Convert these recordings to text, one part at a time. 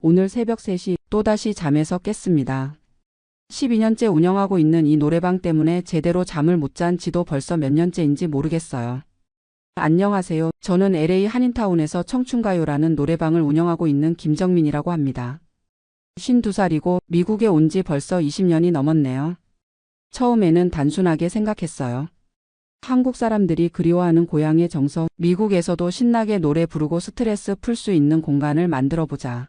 오늘 새벽 3시 또다시 잠에서 깼습니다. 12년째 운영하고 있는 이 노래방 때문에 제대로 잠을 못 잔 지도 벌써 몇 년째인지 모르겠어요. 안녕하세요. 저는 LA 한인타운에서 청춘가요라는 노래방을 운영하고 있는 김정민이라고 합니다. 52살이고 미국에 온 지 벌써 20년이 넘었네요. 처음에는 단순하게 생각했어요. 한국 사람들이 그리워하는 고향의 정서, 미국에서도 신나게 노래 부르고 스트레스 풀 수 있는 공간을 만들어 보자.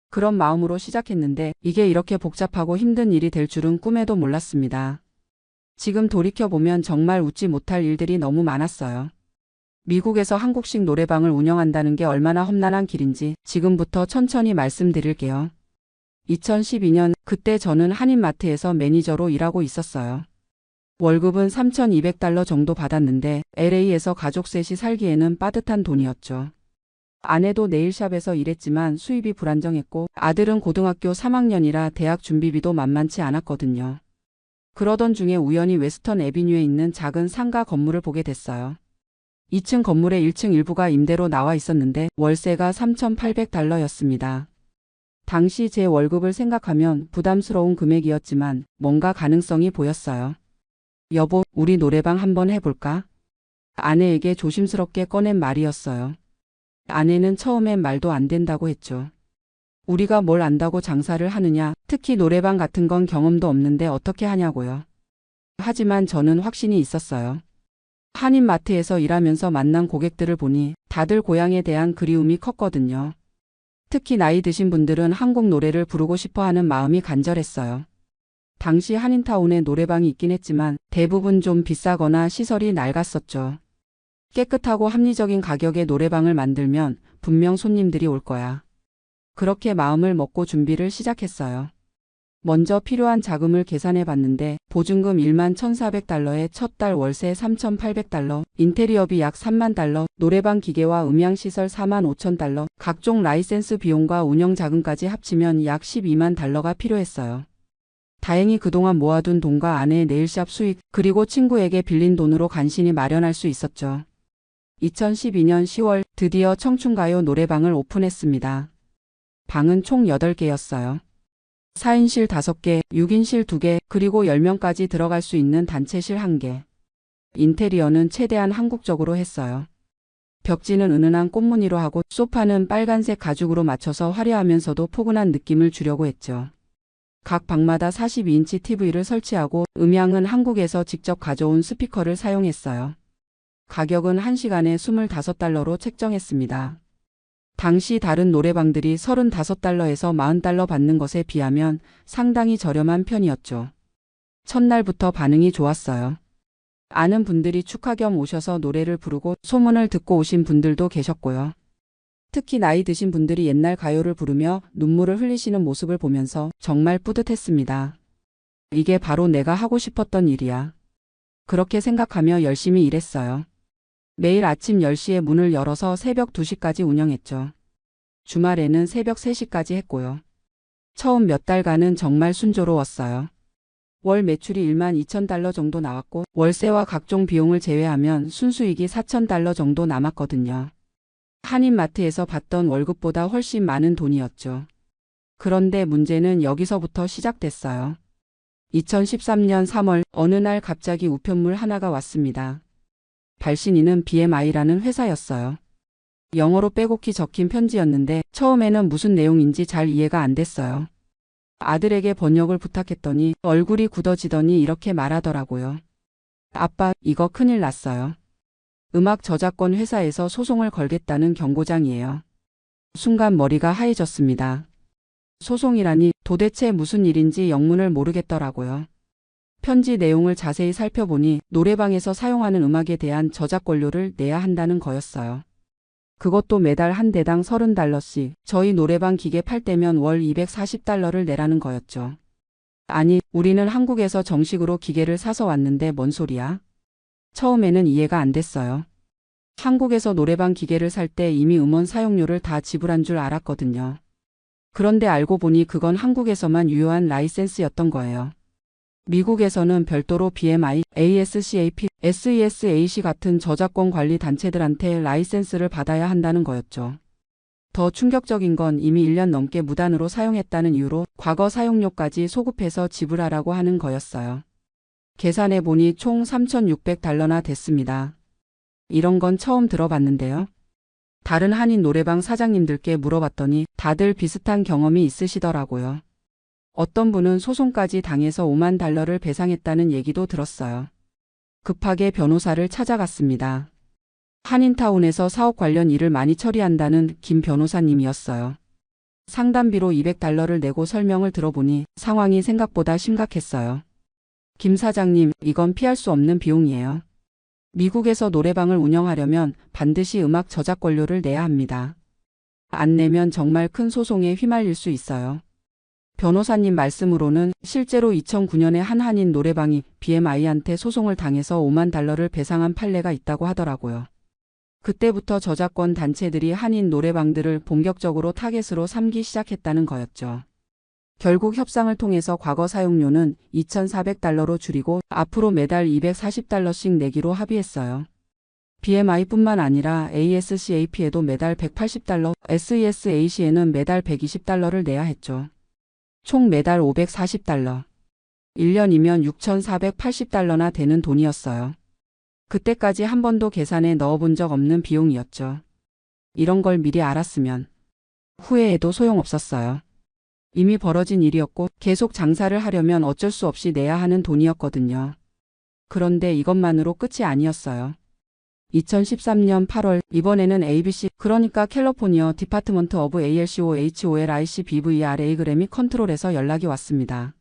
그런 마음으로 시작했는데 이게 이렇게 복잡하고 힘든 일이 될 줄은 꿈에도 몰랐습니다. 지금 돌이켜보면 정말 웃지 못할 일들이 너무 많았어요. 미국에서 한국식 노래방을 운영한다는 게 얼마나 험난한 길인지 지금부터 천천히 말씀드릴게요. 2012년 그때 저는 한인마트에서 매니저로 일하고 있었어요. 월급은 $3,200 정도 받았는데 LA에서 가족 셋이 살기에는 빠듯한 돈이었죠. 아내도 네일샵에서 일했지만 수입이 불안정했고 아들은 고등학교 3학년이라 대학 준비비도 만만치 않았거든요. 그러던 중에 우연히 웨스턴 애비뉴에 있는 작은 상가 건물을 보게 됐어요. 2층 건물의 1층 일부가 임대로 나와 있었는데 월세가 $3,800였습니다. 당시 제 월급을 생각하면 부담스러운 금액이었지만 뭔가 가능성이 보였어요. 여보, 우리 노래방 한번 해볼까? 아내에게 조심스럽게 꺼낸 말이었어요. 아내는 처음엔 말도 안 된다고 했죠. 우리가 뭘 안다고 장사를 하느냐, 특히 노래방 같은 건 경험도 없는데 어떻게 하냐고요. 하지만 저는 확신이 있었어요. 한인마트에서 일하면서 만난 고객들을 보니 다들 고향에 대한 그리움이 컸거든요. 특히 나이 드신 분들은 한국 노래를 부르고 싶어 하는 마음이 간절했어요. 당시 한인타운에 노래방이 있긴 했지만 대부분 좀 비싸거나 시설이 낡았었죠. 깨끗하고 합리적인 가격의 노래방을 만들면 분명 손님들이 올 거야. 그렇게 마음을 먹고 준비를 시작했어요. 먼저 필요한 자금을 계산해 봤는데 보증금 $11,400에 첫 달 월세 $3,800, 인테리어비 약 $30,000, 노래방 기계와 음향시설 $45,000, 각종 라이센스 비용과 운영 자금까지 합치면 약 $120,000가 필요했어요. 다행히 그동안 모아둔 돈과 아내의 네일샵 수익, 그리고 친구에게 빌린 돈으로 간신히 마련할 수 있었죠. 2012년 10월 드디어 청춘가요 노래방을 오픈했습니다. 방은 총 8개였어요. 4인실 5개, 6인실 2개, 그리고 10명까지 들어갈 수 있는 단체실 1개. 인테리어는 최대한 한국적으로 했어요. 벽지는 은은한 꽃무늬로 하고 소파는 빨간색 가죽으로 맞춰서 화려하면서도 포근한 느낌을 주려고 했죠. 각 방마다 42인치 TV를 설치하고 음향은 한국에서 직접 가져온 스피커를 사용했어요. 가격은 1시간에 $25로 책정했습니다. 당시 다른 노래방들이 $35에서 $40 받는 것에 비하면 상당히 저렴한 편이었죠. 첫날부터 반응이 좋았어요. 아는 분들이 축하 겸 오셔서 노래를 부르고 소문을 듣고 오신 분들도 계셨고요. 특히 나이 드신 분들이 옛날 가요를 부르며 눈물을 흘리시는 모습을 보면서 정말 뿌듯했습니다. 이게 바로 내가 하고 싶었던 일이야. 그렇게 생각하며 열심히 일했어요. 매일 아침 10시에 문을 열어서 새벽 2시까지 운영했죠. 주말에는 새벽 3시까지 했고요. 처음 몇 달간은 정말 순조로웠어요. 월 매출이 $12,000 정도 나왔고 월세와 각종 비용을 제외하면 순수익이 $4,000 정도 남았거든요. 한인마트에서 받던 월급보다 훨씬 많은 돈이었죠. 그런데 문제는 여기서부터 시작됐어요. 2013년 3월 어느 날 갑자기 우편물 하나가 왔습니다. 발신인은 BMI라는 회사였어요. 영어로 빼곡히 적힌 편지였는데 처음에는 무슨 내용인지 잘 이해가 안 됐어요. 아들에게 번역을 부탁했더니 얼굴이 굳어지더니 이렇게 말하더라고요. 아빠, 이거 큰일 났어요. 음악 저작권 회사에서 소송을 걸겠다는 경고장이에요. 순간 머리가 하얘졌습니다. 소송이라니 도대체 무슨 일인지 영문을 모르겠더라고요. 편지 내용을 자세히 살펴보니 노래방에서 사용하는 음악에 대한 저작권료를 내야 한다는 거였어요. 그것도 매달 한 대당 $30씩, 저희 노래방 기계 팔 때면 월 $240를 내라는 거였죠. 아니, 우리는 한국에서 정식으로 기계를 사서 왔는데 뭔 소리야? 처음에는 이해가 안 됐어요. 한국에서 노래방 기계를 살 때 이미 음원 사용료를 다 지불한 줄 알았거든요. 그런데 알고 보니 그건 한국에서만 유효한 라이센스였던 거예요. 미국에서는 별도로 BMI, ASCAP, SESAC 같은 저작권 관리 단체들한테 라이센스를 받아야 한다는 거였죠. 더 충격적인 건 이미 1년 넘게 무단으로 사용했다는 이유로 과거 사용료까지 소급해서 지불하라고 하는 거였어요. 계산해 보니 총 3,600달러나 됐습니다. 이런 건 처음 들어봤는데요. 다른 한인 노래방 사장님들께 물어봤더니 다들 비슷한 경험이 있으시더라고요. 어떤 분은 소송까지 당해서 5만 달러를 배상했다는 얘기도 들었어요. 급하게 변호사를 찾아갔습니다. 한인타운에서 사업 관련 일을 많이 처리한다는 김 변호사님이었어요. 상담비로 200달러를 내고 설명을 들어보니 상황이 생각보다 심각했어요. 김 사장님, 이건 피할 수 없는 비용이에요. 미국에서 노래방을 운영하려면 반드시 음악 저작권료를 내야 합니다. 안 내면 정말 큰 소송에 휘말릴 수 있어요. 변호사님 말씀으로는 실제로 2009년에 한 한인 노래방이 BMI한테 소송을 당해서 5만 달러를 배상한 판례가 있다고 하더라고요. 그때부터 저작권 단체들이 한인 노래방들을 본격적으로 타겟으로 삼기 시작했다는 거였죠. 결국 협상을 통해서 과거 사용료는 2,400달러로 줄이고 앞으로 매달 240달러씩 내기로 합의했어요. BMI뿐만 아니라 ASCAP에도 매달 180달러, SESAC에는 매달 120달러를 내야 했죠. 총 매달 540달러. 1년이면 6,480달러나 되는 돈이었어요. 그때까지 한 번도 계산에 넣어본 적 없는 비용이었죠. 이런 걸 미리 알았으면 후회해도 소용없었어요. 이미 벌어진 일이었고 계속 장사를 하려면 어쩔 수 없이 내야 하는 돈이었거든요. 그런데 이것만으로 끝이 아니었어요. 2013년 8월 이번에는 ABC 그러니까 캘리포니아 디파트먼트 오브 ALCOHOLIC BVRA 컨트롤에서 연락이 왔습니다.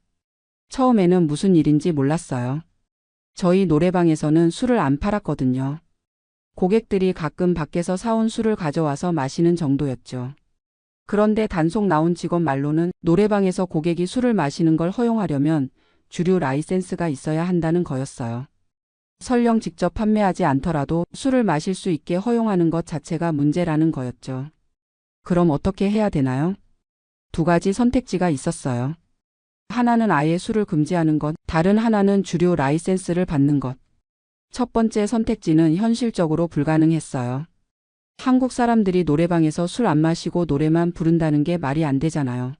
처음에는 무슨 일인지 몰랐어요. 저희 노래방에서는 술을 안 팔았거든요. 고객들이 가끔 밖에서 사온 술을 가져와서 마시는 정도였죠. 그런데 단속 나온 직원 말로는 노래방에서 고객이 술을 마시는 걸 허용하려면 주류 라이센스가 있어야 한다는 거였어요. 설령 직접 판매하지 않더라도 술을 마실 수 있게 허용하는 것 자체가 문제라는 거였죠. 그럼 어떻게 해야 되나요? 두 가지 선택지가 있었어요. 하나는 아예 술을 금지하는 것, 다른 하나는 주류 라이센스를 받는 것. 첫 번째 선택지는 현실적으로 불가능했어요. 한국 사람들이 노래방에서 술 안 마시고 노래만 부른다는 게 말이 안 되잖아요.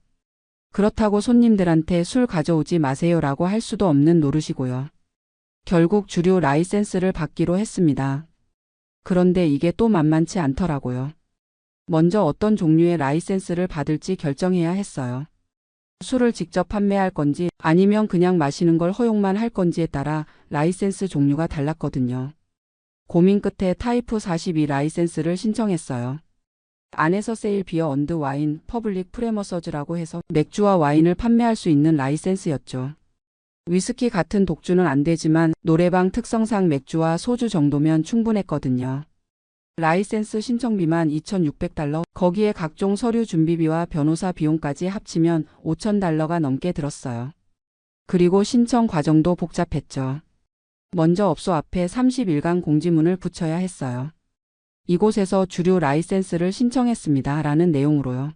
그렇다고 손님들한테 술 가져오지 마세요라고 할 수도 없는 노릇이고요. 결국 주류 라이센스를 받기로 했습니다. 그런데 이게 또 만만치 않더라고요. 먼저 어떤 종류의 라이센스를 받을지 결정해야 했어요. 술을 직접 판매할 건지 아니면 그냥 마시는 걸 허용만 할 건지에 따라 라이센스 종류가 달랐거든요. 고민 끝에 타이프 42 라이센스를 신청했어요. 안에서 세일 비어 언드 와인 퍼블릭 프레머서즈라고 해서 맥주와 와인을 판매할 수 있는 라이센스였죠. 위스키 같은 독주는 안 되지만 노래방 특성상 맥주와 소주 정도면 충분했거든요. 라이센스 신청비만 2,600달러, 거기에 각종 서류 준비비와 변호사 비용까지 합치면 5,000달러가 넘게 들었어요. 그리고 신청 과정도 복잡했죠. 먼저 업소 앞에 30일간 공지문을 붙여야 했어요. 이곳에서 주류 라이센스를 신청했습니다. 라는 내용으로요.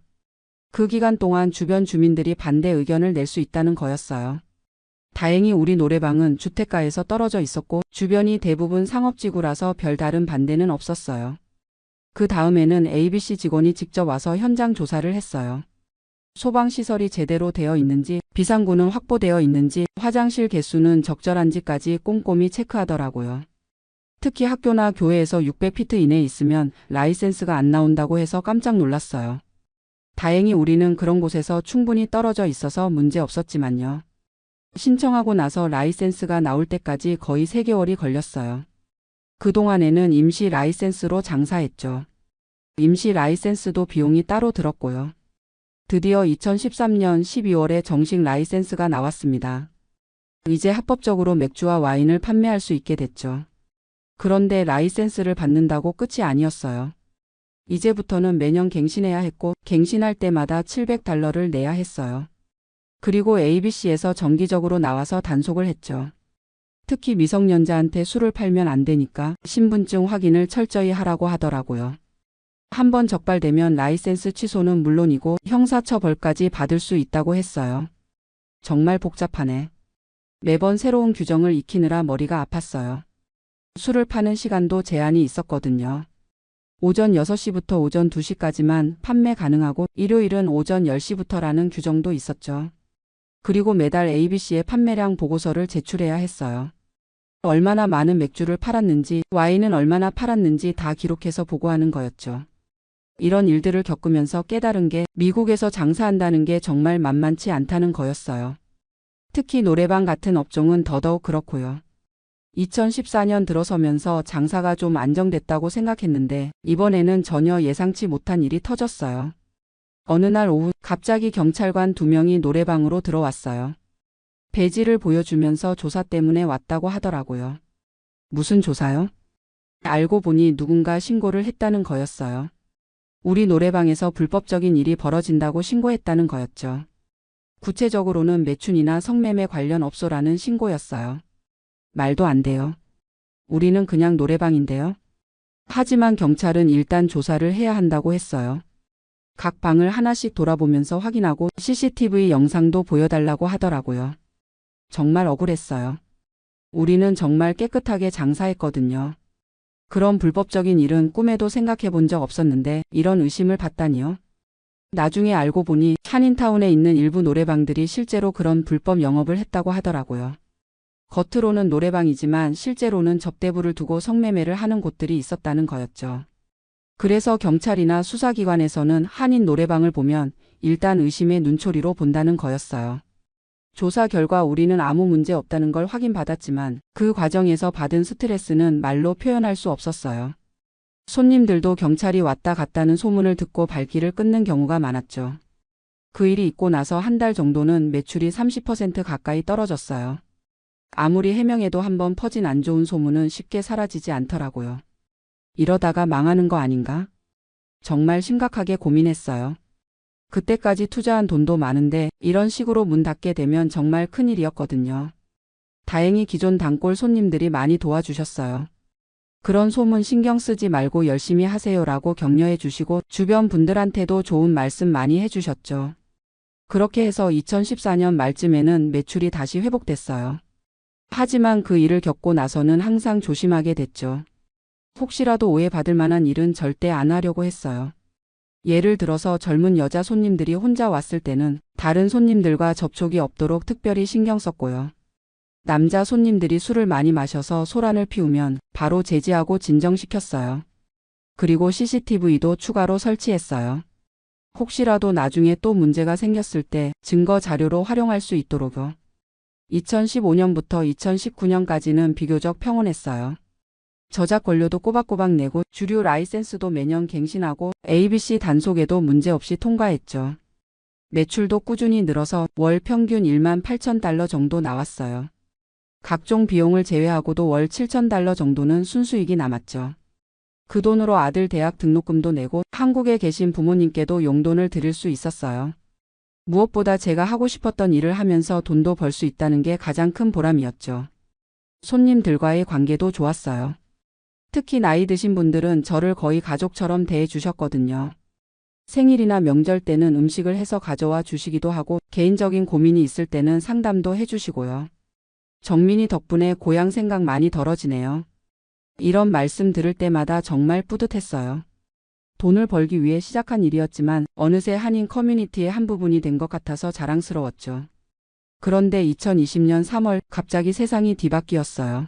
그 기간 동안 주변 주민들이 반대 의견을 낼 수 있다는 거였어요. 다행히 우리 노래방은 주택가에서 떨어져 있었고 주변이 대부분 상업지구라서 별다른 반대는 없었어요. 그 다음에는 ABC 직원이 직접 와서 현장 조사를 했어요. 소방시설이 제대로 되어 있는지, 비상구는 확보되어 있는지, 화장실 개수는 적절한지까지 꼼꼼히 체크하더라고요. 특히 학교나 교회에서 600피트 이내에 있으면 라이센스가 안 나온다고 해서 깜짝 놀랐어요. 다행히 우리는 그런 곳에서 충분히 떨어져 있어서 문제 없었지만요. 신청하고 나서 라이센스가 나올 때까지 거의 3개월이 걸렸어요. 그동안에는 임시 라이센스로 장사했죠. 임시 라이센스도 비용이 따로 들었고요. 드디어 2013년 12월에 정식 라이센스가 나왔습니다. 이제 합법적으로 맥주와 와인을 판매할 수 있게 됐죠. 그런데 라이센스를 받는다고 끝이 아니었어요. 이제부터는 매년 갱신해야 했고 갱신할 때마다 700달러를 내야 했어요. 그리고 ABC에서 정기적으로 나와서 단속을 했죠. 특히 미성년자한테 술을 팔면 안 되니까 신분증 확인을 철저히 하라고 하더라고요. 한번 적발되면 라이센스 취소는 물론이고 형사처벌까지 받을 수 있다고 했어요. 정말 복잡하네. 매번 새로운 규정을 익히느라 머리가 아팠어요. 술을 파는 시간도 제한이 있었거든요. 오전 6시부터 오전 2시까지만 판매 가능하고 일요일은 오전 10시부터라는 규정도 있었죠. 그리고 매달 ABC에 판매량 보고서를 제출해야 했어요. 얼마나 많은 맥주를 팔았는지, 와인은 얼마나 팔았는지 다 기록해서 보고하는 거였죠. 이런 일들을 겪으면서 깨달은 게 미국에서 장사한다는 게 정말 만만치 않다는 거였어요. 특히 노래방 같은 업종은 더더욱 그렇고요. 2014년 들어서면서 장사가 좀 안정됐다고 생각했는데 이번에는 전혀 예상치 못한 일이 터졌어요. 어느 날 오후 갑자기 경찰관 2명이 노래방으로 들어왔어요. 배지를 보여주면서 조사 때문에 왔다고 하더라고요. 무슨 조사요? 알고 보니 누군가 신고를 했다는 거였어요. 우리 노래방에서 불법적인 일이 벌어진다고 신고했다는 거였죠. 구체적으로는 매춘이나 성매매 관련 업소라는 신고였어요. 말도 안 돼요. 우리는 그냥 노래방인데요. 하지만 경찰은 일단 조사를 해야 한다고 했어요. 각 방을 하나씩 돌아보면서 확인하고 CCTV 영상도 보여달라고 하더라고요. 정말 억울했어요. 우리는 정말 깨끗하게 장사했거든요. 그런 불법적인 일은 꿈에도 생각해 본 적 없었는데 이런 의심을 받다니요. 나중에 알고 보니 한인타운에 있는 일부 노래방들이 실제로 그런 불법 영업을 했다고 하더라고요. 겉으로는 노래방이지만 실제로는 접대부를 두고 성매매를 하는 곳들이 있었다는 거였죠. 그래서 경찰이나 수사기관에서는 한인 노래방을 보면 일단 의심의 눈초리로 본다는 거였어요. 조사 결과 우리는 아무 문제 없다는 걸 확인받았지만 그 과정에서 받은 스트레스는 말로 표현할 수 없었어요. 손님들도 경찰이 왔다 갔다는 소문을 듣고 발길을 끊는 경우가 많았죠. 그 일이 있고 나서 한 달 정도는 매출이 30% 가까이 떨어졌어요. 아무리 해명해도 한번 퍼진 안 좋은 소문은 쉽게 사라지지 않더라고요. 이러다가 망하는 거 아닌가? 정말 심각하게 고민했어요. 그때까지 투자한 돈도 많은데 이런 식으로 문 닫게 되면 정말 큰일이었거든요. 다행히 기존 단골 손님들이 많이 도와주셨어요. 그런 소문 신경 쓰지 말고 열심히 하세요라고 격려해 주시고 주변 분들한테도 좋은 말씀 많이 해주셨죠. 그렇게 해서 2014년 말쯤에는 매출이 다시 회복됐어요. 하지만 그 일을 겪고 나서는 항상 조심하게 됐죠. 혹시라도 오해받을 만한 일은 절대 안 하려고 했어요. 예를 들어서 젊은 여자 손님들이 혼자 왔을 때는 다른 손님들과 접촉이 없도록 특별히 신경 썼고요. 남자 손님들이 술을 많이 마셔서 소란을 피우면 바로 제지하고 진정시켰어요. 그리고 CCTV도 추가로 설치했어요. 혹시라도 나중에 또 문제가 생겼을 때 증거 자료로 활용할 수 있도록요. 2015년부터 2019년까지는 비교적 평온했어요. 저작 권료도 꼬박꼬박 내고 주류 라이센스도 매년 갱신하고 ABC 단속에도 문제없이 통과했죠. 매출도 꾸준히 늘어서 월 평균 1만 8천 달러 정도 나왔어요. 각종 비용을 제외하고도 월 7천 달러 정도는 순수익이 남았죠. 그 돈으로 아들 대학 등록금도 내고 한국에 계신 부모님께도 용돈을 드릴 수 있었어요. 무엇보다 제가 하고 싶었던 일을 하면서 돈도 벌 수 있다는 게 가장 큰 보람이었죠. 손님들과의 관계도 좋았어요. 특히 나이 드신 분들은 저를 거의 가족처럼 대해 주셨거든요. 생일이나 명절 때는 음식을 해서 가져와 주시기도 하고 개인적인 고민이 있을 때는 상담도 해주시고요. 정민이 덕분에 고향 생각 많이 덜어지네요. 이런 말씀 들을 때마다 정말 뿌듯했어요. 돈을 벌기 위해 시작한 일이었지만 어느새 한인 커뮤니티의 한 부분이 된 것 같아서 자랑스러웠죠. 그런데 2020년 3월 갑자기 세상이 뒤바뀌었어요.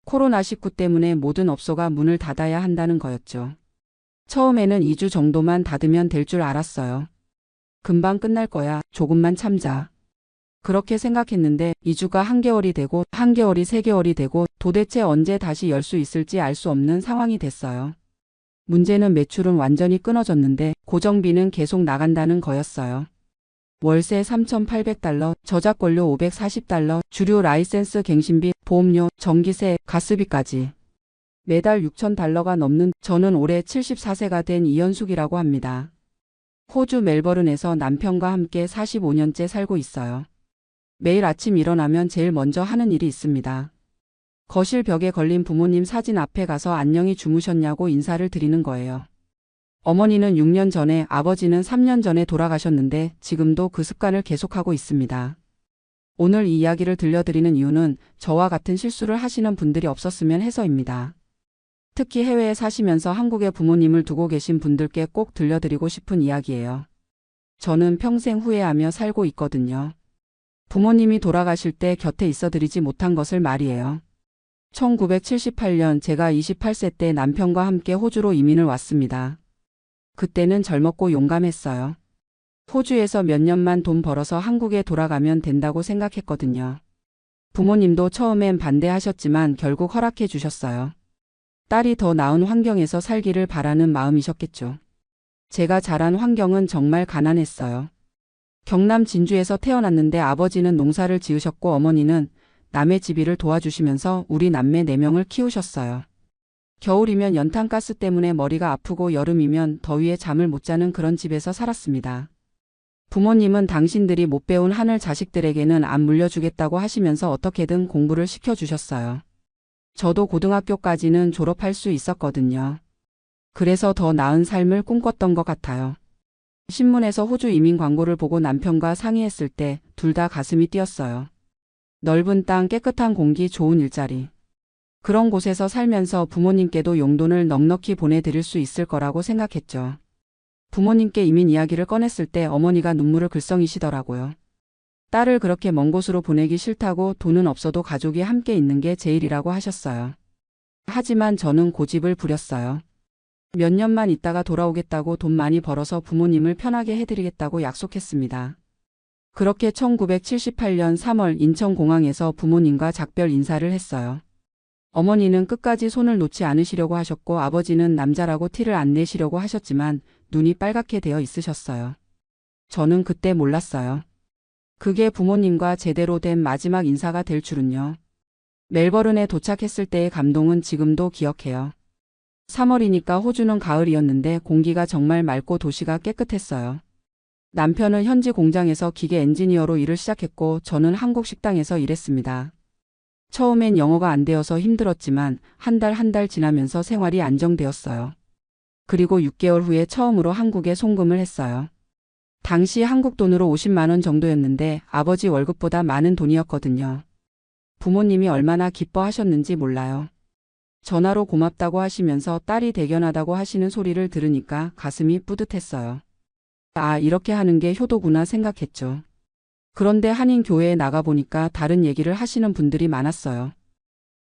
코로나19 때문에 모든 업소가 문을 닫아야 한다는 거였죠. 처음에는 2주 정도만 닫으면 될 줄 알았어요. 금방 끝날 거야. 조금만 참자. 그렇게 생각했는데 2주가 한개월이 되고 한개월이 3개월이 되고 도대체 언제 다시 열 수 있을지 알 수 없는 상황이 됐어요. 문제는 매출은 완전히 끊어졌는데 고정비는 계속 나간다는 거였어요. 월세 3,800달러, 저작권료 540달러, 주류 라이센스 갱신비, 보험료, 전기세, 가스비까지. 매달 6,000달러가 넘는 저는 올해 74세가 된 이현숙이라고 합니다. 호주 멜버른에서 남편과 함께 45년째 살고 있어요. 매일 아침 일어나면 제일 먼저 하는 일이 있습니다. 거실 벽에 걸린 부모님 사진 앞에 가서 안녕히 주무셨냐고 인사를 드리는 거예요. 어머니는 6년 전에, 아버지는 3년 전에 돌아가셨는데 지금도 그 습관을 계속하고 있습니다. 오늘 이 이야기를 들려드리는 이유는 저와 같은 실수를 하시는 분들이 없었으면 해서입니다. 특히 해외에 사시면서 한국에 부모님을 두고 계신 분들께 꼭 들려드리고 싶은 이야기예요. 저는 평생 후회하며 살고 있거든요. 부모님이 돌아가실 때 곁에 있어드리지 못한 것을 말이에요. 1978년 제가 28세 때 남편과 함께 호주로 이민을 왔습니다. 그때는 젊었고 용감했어요. 호주에서 몇 년만 돈 벌어서 한국에 돌아가면 된다고 생각했거든요. 부모님도 처음엔 반대하셨지만 결국 허락해 주셨어요. 딸이 더 나은 환경에서 살기를 바라는 마음이셨겠죠. 제가 자란 환경은 정말 가난했어요. 경남 진주에서 태어났는데 아버지는 농사를 지으셨고 어머니는 남의 집일을 도와주시면서 우리 남매 4명을 키우셨어요. 겨울이면 연탄가스 때문에 머리가 아프고 여름이면 더위에 잠을 못 자는 그런 집에서 살았습니다. 부모님은 당신들이 못 배운 한을 자식들에게는 안 물려주겠다고 하시면서 어떻게든 공부를 시켜주셨어요. 저도 고등학교까지는 졸업할 수 있었거든요. 그래서 더 나은 삶을 꿈꿨던 것 같아요. 신문에서 호주 이민 광고를 보고 남편과 상의했을 때 둘 다 가슴이 뛰었어요. 넓은 땅, 깨끗한 공기, 좋은 일자리. 그런 곳에서 살면서 부모님께도 용돈을 넉넉히 보내드릴 수 있을 거라고 생각했죠. 부모님께 이민 이야기를 꺼냈을 때 어머니가 눈물을 글썽이시더라고요. 딸을 그렇게 먼 곳으로 보내기 싫다고 돈은 없어도 가족이 함께 있는 게 제일이라고 하셨어요. 하지만 저는 고집을 부렸어요. 몇 년만 있다가 돌아오겠다고 돈 많이 벌어서 부모님을 편하게 해드리겠다고 약속했습니다. 그렇게 1978년 3월 인천공항에서 부모님과 작별 인사를 했어요. 어머니는 끝까지 손을 놓지 않으시려고 하셨고 아버지는 남자라고 티를 안 내시려고 하셨지만 눈이 빨갛게 되어 있으셨어요. 저는 그때 몰랐어요. 그게 부모님과 제대로 된 마지막 인사가 될 줄은요. 멜버른에 도착했을 때의 감동은 지금도 기억해요. 3월이니까 호주는 가을이었는데 공기가 정말 맑고 도시가 깨끗했어요. 남편은 현지 공장에서 기계 엔지니어로 일을 시작했고 저는 한국 식당에서 일했습니다. 처음엔 영어가 안 되어서 힘들었지만 한 달 지나면서 생활이 안정되었어요. 그리고 6개월 후에 처음으로 한국에 송금을 했어요. 당시 한국 돈으로 50만 원 정도였는데 아버지 월급보다 많은 돈이었거든요. 부모님이 얼마나 기뻐하셨는지 몰라요. 전화로 고맙다고 하시면서 딸이 대견하다고 하시는 소리를 들으니까 가슴이 뿌듯했어요. 아, 이렇게 하는 게 효도구나 생각했죠. 그런데 한인교회에 나가보니까 다른 얘기를 하시는 분들이 많았어요.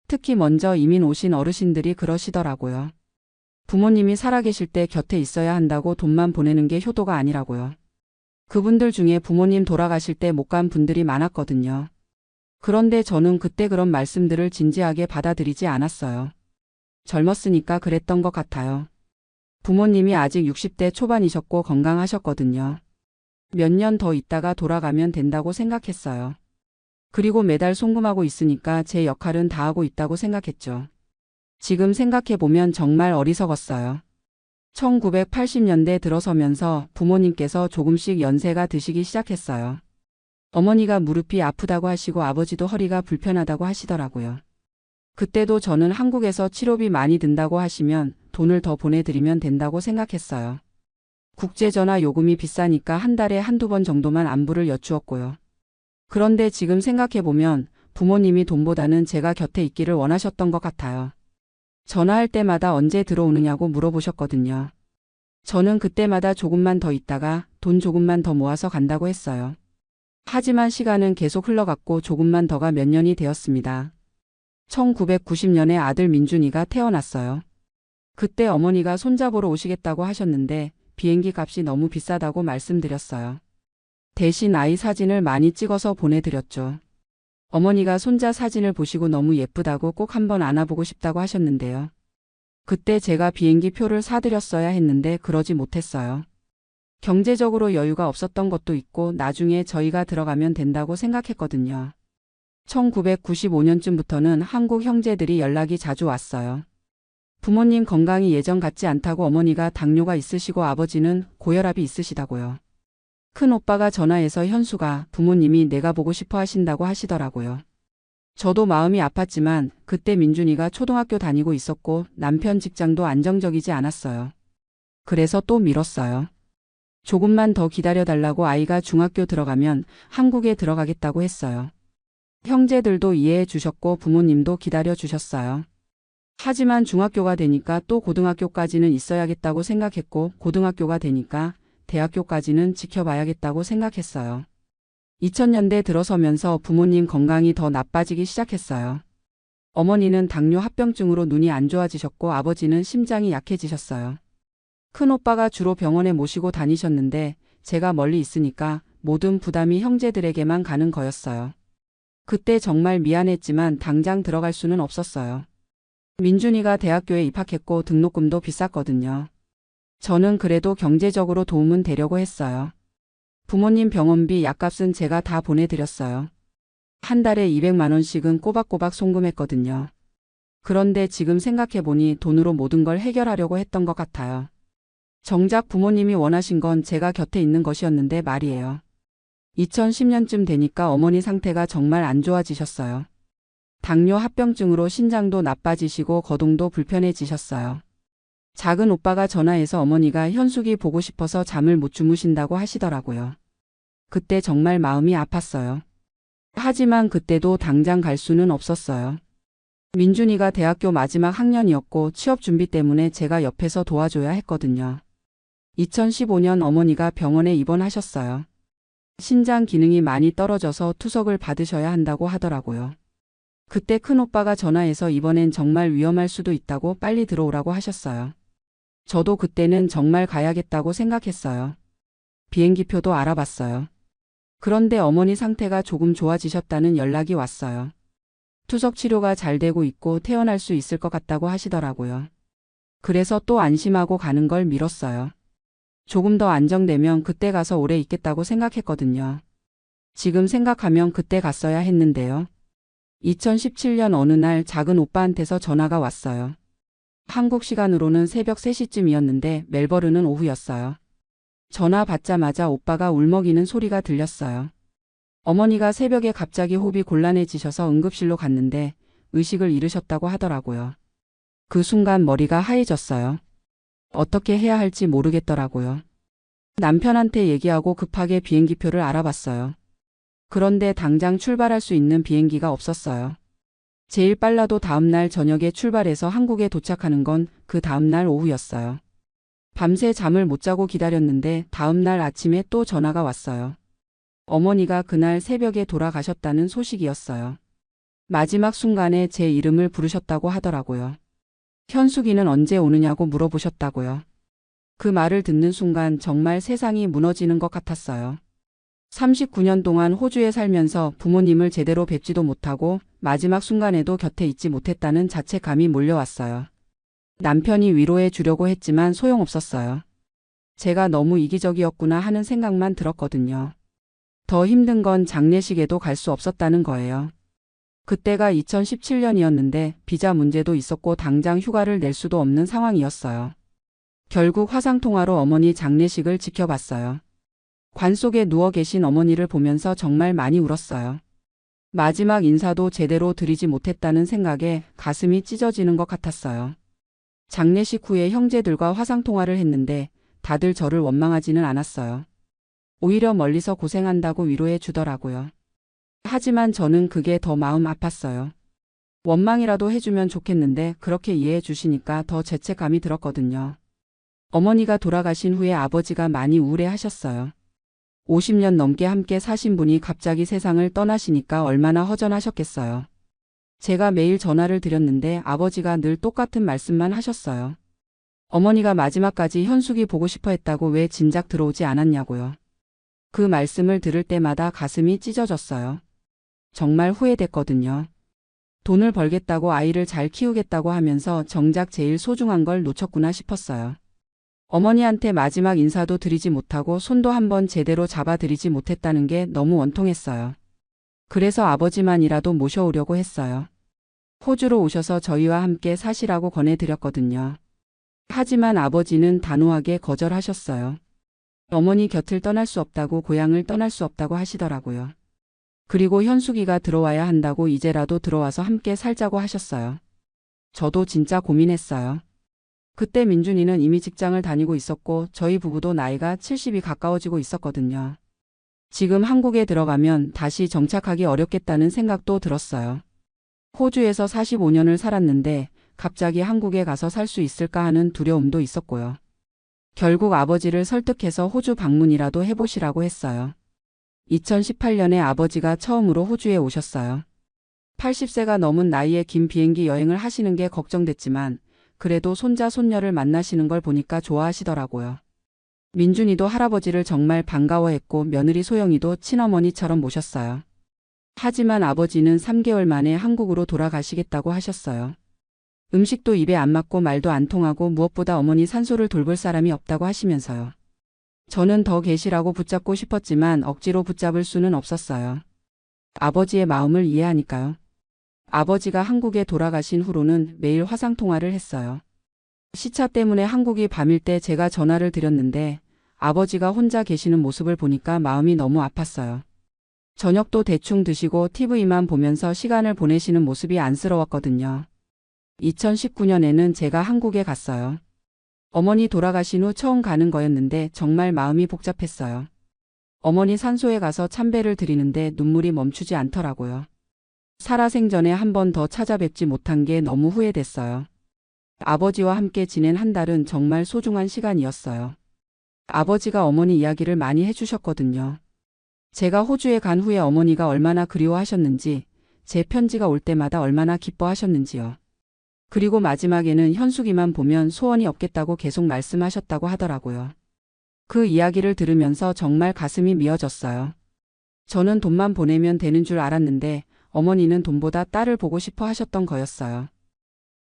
특히 먼저 이민 오신 어르신들이 그러시더라고요. 부모님이 살아계실 때 곁에 있어야 한다고 돈만 보내는 게 효도가 아니라고요. 그분들 중에 부모님 돌아가실 때 못 간 분들이 많았거든요. 그런데 저는 그때 그런 말씀들을 진지하게 받아들이지 않았어요. 젊었으니까 그랬던 것 같아요. 부모님이 아직 60대 초반이셨고 건강하셨거든요. 몇 년 더 있다가 돌아가면 된다고 생각했어요. 그리고 매달 송금하고 있으니까 제 역할은 다 하고 있다고 생각했죠. 지금 생각해보면 정말 어리석었어요. 1980년대 들어서면서 부모님께서 조금씩 연세가 드시기 시작했어요. 어머니가 무릎이 아프다고 하시고 아버지도 허리가 불편하다고 하시더라고요. 그때도 저는 한국에서 치료비 많이 든다고 하시면 돈을 더 보내드리면 된다고 생각했어요. 국제전화 요금이 비싸니까 한 달에 한두 번 정도만 안부를 여쭈었고요. 그런데 지금 생각해보면 부모님이 돈보다는 제가 곁에 있기를 원하셨던 것 같아요. 전화할 때마다 언제 들어오느냐고 물어보셨거든요. 저는 그때마다 조금만 더 있다가 돈 조금만 더 모아서 간다고 했어요. 하지만 시간은 계속 흘러갔고 조금만 더가 몇 년이 되었습니다. 1990년에 아들 민준이가 태어났어요. 그때 어머니가 손자 보러 오시겠다고 하셨는데 비행기 값이 너무 비싸다고 말씀드렸어요. 대신 아이 사진을 많이 찍어서 보내드렸죠. 어머니가 손자 사진을 보시고 너무 예쁘다고 꼭 한번 안아보고 싶다고 하셨는데요. 그때 제가 비행기 표를 사드렸어야 했는데 그러지 못했어요. 경제적으로 여유가 없었던 것도 있고 나중에 저희가 들어가면 된다고 생각했거든요. 1995년쯤부터는 한국 형제들이 연락이 자주 왔어요. 부모님 건강이 예전 같지 않다고 어머니가 당뇨가 있으시고 아버지는 고혈압이 있으시다고요. 큰 오빠가 전화해서 현수가 부모님이 내가 보고 싶어 하신다고 하시더라고요. 저도 마음이 아팠지만 그때 민준이가 초등학교 다니고 있었고 남편 직장도 안정적이지 않았어요. 그래서 또 미뤘어요. 조금만 더 기다려달라고 아이가 중학교 들어가면 한국에 들어가겠다고 했어요. 형제들도 이해해 주셨고 부모님도 기다려 주셨어요. 하지만 중학교가 되니까 또 고등학교까지는 있어야겠다고 생각했고 고등학교가 되니까 대학교까지는 지켜봐야겠다고 생각했어요. 2000년대 들어서면서 부모님 건강이 더 나빠지기 시작했어요. 어머니는 당뇨 합병증으로 눈이 안 좋아지셨고 아버지는 심장이 약해지셨어요. 큰오빠가 주로 병원에 모시고 다니셨는데 제가 멀리 있으니까 모든 부담이 형제들에게만 가는 거였어요. 그때 정말 미안했지만 당장 들어갈 수는 없었어요. 민준이가 대학교에 입학했고 등록금도 비쌌거든요. 저는 그래도 경제적으로 도움은 되려고 했어요. 부모님 병원비 약값은 제가 다 보내드렸어요. 한 달에 200만 원씩은 꼬박꼬박 송금했거든요. 그런데 지금 생각해보니 돈으로 모든 걸 해결하려고 했던 것 같아요. 정작 부모님이 원하신 건 제가 곁에 있는 것이었는데 말이에요. 2010년쯤 되니까 어머니 상태가 정말 안 좋아지셨어요. 당뇨 합병증으로 신장도 나빠지시고 거동도 불편해지셨어요. 작은 오빠가 전화해서 어머니가 현숙이 보고 싶어서 잠을 못 주무신다고 하시더라고요. 그때 정말 마음이 아팠어요. 하지만 그때도 당장 갈 수는 없었어요. 민준이가 대학교 마지막 학년이었고 취업 준비 때문에 제가 옆에서 도와줘야 했거든요. 2015년 어머니가 병원에 입원하셨어요. 신장 기능이 많이 떨어져서 투석을 받으셔야 한다고 하더라고요. 그때 큰오빠가 전화해서 이번엔 정말 위험할 수도 있다고 빨리 들어오라고 하셨어요. 저도 그때는 정말 가야겠다고 생각했어요. 비행기표도 알아봤어요. 그런데 어머니 상태가 조금 좋아지셨다는 연락이 왔어요. 투석 치료가 잘 되고 있고 퇴원할 수 있을 것 같다고 하시더라고요. 그래서 또 안심하고 가는 걸 미뤘어요. 조금 더 안정되면 그때 가서 오래 있겠다고 생각했거든요. 지금 생각하면 그때 갔어야 했는데요. 2017년 어느 날 작은 오빠한테서 전화가 왔어요. 한국 시간으로는 새벽 3시쯤이었는데 멜버른은 오후였어요. 전화 받자마자 오빠가 울먹이는 소리가 들렸어요. 어머니가 새벽에 갑자기 호흡이 곤란해지셔서 응급실로 갔는데 의식을 잃으셨다고 하더라고요. 그 순간 머리가 하얘졌어요. 어떻게 해야 할지 모르겠더라고요. 남편한테 얘기하고 급하게 비행기표를 알아봤어요. 그런데 당장 출발할 수 있는 비행기가 없었어요. 제일 빨라도 다음날 저녁에 출발해서 한국에 도착하는 건 그 다음날 오후였어요. 밤새 잠을 못 자고 기다렸는데 다음날 아침에 또 전화가 왔어요. 어머니가 그날 새벽에 돌아가셨다는 소식이었어요. 마지막 순간에 제 이름을 부르셨다고 하더라고요. 현숙이는 언제 오느냐고 물어보셨다고요. 그 말을 듣는 순간 정말 세상이 무너지는 것 같았어요. 39년 동안 호주에 살면서 부모님을 제대로 뵙지도 못하고 마지막 순간에도 곁에 있지 못했다는 자책감이 몰려왔어요. 남편이 위로해 주려고 했지만 소용없었어요. 제가 너무 이기적이었구나 하는 생각만 들었거든요. 더 힘든 건 장례식에도 갈 수 없었다는 거예요. 그때가 2017년이었는데 비자 문제도 있었고 당장 휴가를 낼 수도 없는 상황이었어요. 결국 화상통화로 어머니 장례식을 지켜봤어요. 관 속에 누워 계신 어머니를 보면서 정말 많이 울었어요. 마지막 인사도 제대로 드리지 못했다는 생각에 가슴이 찢어지는 것 같았어요. 장례식 후에 형제들과 화상통화를 했는데 다들 저를 원망하지는 않았어요. 오히려 멀리서 고생한다고 위로해 주더라고요. 하지만 저는 그게 더 마음 아팠어요. 원망이라도 해주면 좋겠는데 그렇게 이해해 주시니까 더 죄책감이 들었거든요. 어머니가 돌아가신 후에 아버지가 많이 우울해하셨어요. 50년 넘게 함께 사신 분이 갑자기 세상을 떠나시니까 얼마나 허전하셨겠어요. 제가 매일 전화를 드렸는데 아버지가 늘 똑같은 말씀만 하셨어요. 어머니가 마지막까지 현숙이 보고 싶어 했다고 왜 진작 들어오지 않았냐고요. 그 말씀을 들을 때마다 가슴이 찢어졌어요. 정말 후회됐거든요. 돈을 벌겠다고 아이를 잘 키우겠다고 하면서 정작 제일 소중한 걸 놓쳤구나 싶었어요. 어머니한테 마지막 인사도 드리지 못하고 손도 한번 제대로 잡아드리지 못했다는 게 너무 원통했어요. 그래서 아버지만이라도 모셔오려고 했어요. 호주로 오셔서 저희와 함께 사시라고 권해드렸거든요. 하지만 아버지는 단호하게 거절하셨어요. 어머니 곁을 떠날 수 없다고 고향을 떠날 수 없다고 하시더라고요. 그리고 현숙이가 들어와야 한다고 이제라도 들어와서 함께 살자고 하셨어요. 저도 진짜 고민했어요. 그때 민준이는 이미 직장을 다니고 있었고 저희 부부도 나이가 70이 가까워지고 있었거든요. 지금 한국에 들어가면 다시 정착하기 어렵겠다는 생각도 들었어요. 호주에서 45년을 살았는데 갑자기 한국에 가서 살 수 있을까 하는 두려움도 있었고요. 결국 아버지를 설득해서 호주 방문이라도 해보시라고 했어요. 2018년에 아버지가 처음으로 호주에 오셨어요. 80세가 넘은 나이에 긴 비행기 여행을 하시는 게 걱정됐지만 그래도 손자 손녀를 만나시는 걸 보니까 좋아하시더라고요. 민준이도 할아버지를 정말 반가워했고 며느리 소영이도 친어머니처럼 모셨어요. 하지만 아버지는 3개월 만에 한국으로 돌아가시겠다고 하셨어요. 음식도 입에 안 맞고 말도 안 통하고 무엇보다 어머니 산소를 돌볼 사람이 없다고 하시면서요. 저는 더 계시라고 붙잡고 싶었지만 억지로 붙잡을 수는 없었어요. 아버지의 마음을 이해하니까요. 아버지가 한국에 돌아가신 후로는 매일 화상통화를 했어요. 시차 때문에 한국이 밤일 때 제가 전화를 드렸는데 아버지가 혼자 계시는 모습을 보니까 마음이 너무 아팠어요. 저녁도 대충 드시고 TV만 보면서 시간을 보내시는 모습이 안쓰러웠거든요. 2019년에는 제가 한국에 갔어요. 어머니 돌아가신 후 처음 가는 거였는데 정말 마음이 복잡했어요. 어머니 산소에 가서 참배를 드리는데 눈물이 멈추지 않더라고요. 살아생전에 한 번 더 찾아뵙지 못한 게 너무 후회됐어요. 아버지와 함께 지낸 한 달은 정말 소중한 시간이었어요. 아버지가 어머니 이야기를 많이 해주셨거든요. 제가 호주에 간 후에 어머니가 얼마나 그리워하셨는지, 제 편지가 올 때마다 얼마나 기뻐하셨는지요. 그리고 마지막에는 현숙이만 보면 소원이 없겠다고 계속 말씀하셨다고 하더라고요. 그 이야기를 들으면서 정말 가슴이 미어졌어요. 저는 돈만 보내면 되는 줄 알았는데 어머니는 돈보다 딸을 보고 싶어 하셨던 거였어요.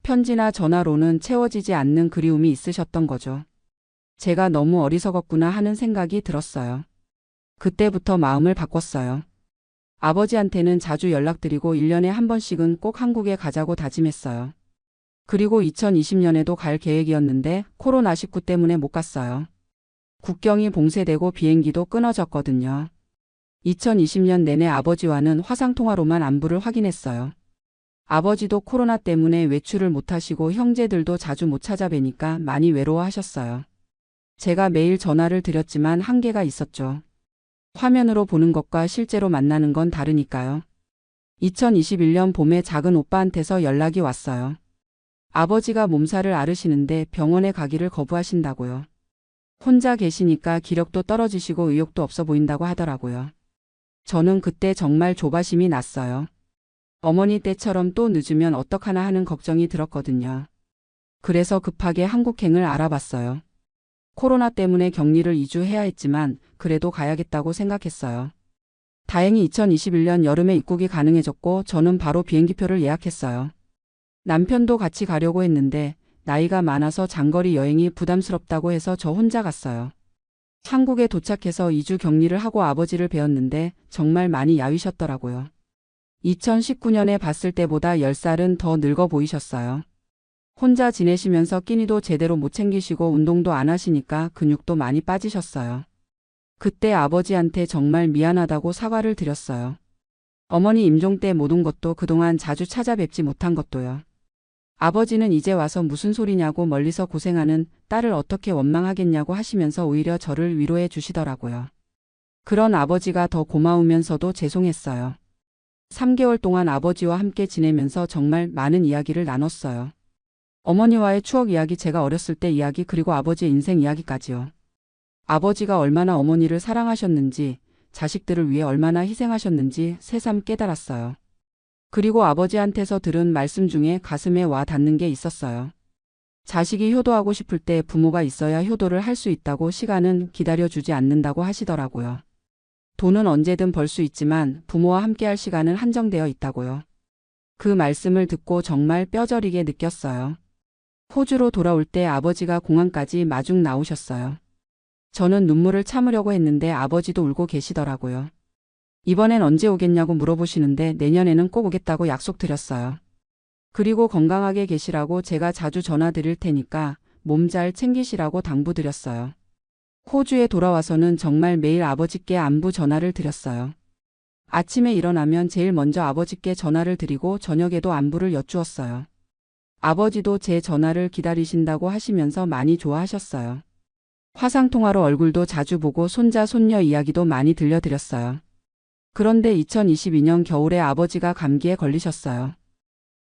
편지나 전화로는 채워지지 않는 그리움이 있으셨던 거죠. 제가 너무 어리석었구나 하는 생각이 들었어요. 그때부터 마음을 바꿨어요. 아버지한테는 자주 연락드리고 1년에 한 번씩은 꼭 한국에 가자고 다짐했어요. 그리고 2020년에도 갈 계획이었는데 코로나19 때문에 못 갔어요. 국경이 봉쇄되고 비행기도 끊어졌거든요. 2020년 내내 아버지와는 화상통화로만 안부를 확인했어요. 아버지도 코로나 때문에 외출을 못하시고 형제들도 자주 못 찾아뵈니까 많이 외로워하셨어요. 제가 매일 전화를 드렸지만 한계가 있었죠. 화면으로 보는 것과 실제로 만나는 건 다르니까요. 2021년 봄에 작은 오빠한테서 연락이 왔어요. 아버지가 몸살을 앓으시는데 병원에 가기를 거부하신다고요. 혼자 계시니까 기력도 떨어지시고 의욕도 없어 보인다고 하더라고요. 저는 그때 정말 조바심이 났어요. 어머니 때처럼 또 늦으면 어떡하나 하는 걱정이 들었거든요. 그래서 급하게 한국행을 알아봤어요. 코로나 때문에 격리를 2주 해야 했지만 그래도 가야겠다고 생각했어요. 다행히 2021년 여름에 입국이 가능해졌고 저는 바로 비행기표를 예약했어요. 남편도 같이 가려고 했는데 나이가 많아서 장거리 여행이 부담스럽다고 해서 저 혼자 갔어요. 한국에 도착해서 2주 격리를 하고 아버지를 뵈었는데 정말 많이 야위셨더라고요. 2019년에 봤을 때보다 10살은 더 늙어 보이셨어요. 혼자 지내시면서 끼니도 제대로 못 챙기시고 운동도 안 하시니까 근육도 많이 빠지셨어요. 그때 아버지한테 정말 미안하다고 사과를 드렸어요. 어머니 임종 때 못 온 것도 그동안 자주 찾아뵙지 못한 것도요. 아버지는 이제 와서 무슨 소리냐고 멀리서 고생하는 딸을 어떻게 원망하겠냐고 하시면서 오히려 저를 위로해 주시더라고요. 그런 아버지가 더 고마우면서도 죄송했어요. 3개월 동안 아버지와 함께 지내면서 정말 많은 이야기를 나눴어요. 어머니와의 추억 이야기, 제가 어렸을 때 이야기, 그리고 아버지의 인생 이야기까지요. 아버지가 얼마나 어머니를 사랑하셨는지, 자식들을 위해 얼마나 희생하셨는지 새삼 깨달았어요. 그리고 아버지한테서 들은 말씀 중에 가슴에 와 닿는 게 있었어요. 자식이 효도하고 싶을 때 부모가 있어야 효도를 할 수 있다고, 시간은 기다려주지 않는다고 하시더라고요. 돈은 언제든 벌 수 있지만 부모와 함께할 시간은 한정되어 있다고요. 그 말씀을 듣고 정말 뼈저리게 느꼈어요. 호주로 돌아올 때 아버지가 공항까지 마중 나오셨어요. 저는 눈물을 참으려고 했는데 아버지도 울고 계시더라고요. 이번엔 언제 오겠냐고 물어보시는데 내년에는 꼭 오겠다고 약속드렸어요. 그리고 건강하게 계시라고 제가 자주 전화 드릴 테니까 몸 잘 챙기시라고 당부드렸어요. 호주에 돌아와서는 정말 매일 아버지께 안부 전화를 드렸어요. 아침에 일어나면 제일 먼저 아버지께 전화를 드리고 저녁에도 안부를 여쭈었어요. 아버지도 제 전화를 기다리신다고 하시면서 많이 좋아하셨어요. 화상통화로 얼굴도 자주 보고 손자 손녀 이야기도 많이 들려드렸어요. 그런데 2022년 겨울에 아버지가 감기에 걸리셨어요.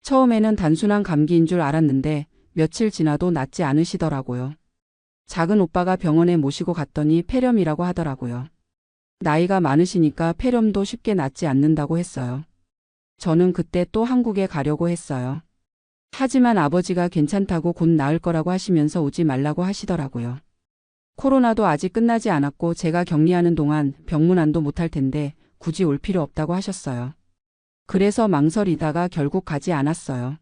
처음에는 단순한 감기인 줄 알았는데 며칠 지나도 낫지 않으시더라고요. 작은 오빠가 병원에 모시고 갔더니 폐렴이라고 하더라고요. 나이가 많으시니까 폐렴도 쉽게 낫지 않는다고 했어요. 저는 그때 또 한국에 가려고 했어요. 하지만 아버지가 괜찮다고 곧 나을 거라고 하시면서 오지 말라고 하시더라고요. 코로나도 아직 끝나지 않았고 제가 격리하는 동안 병문안도 못할 텐데 굳이 올 필요 없다고 하셨어요. 그래서 망설이다가 결국 가지 않았어요.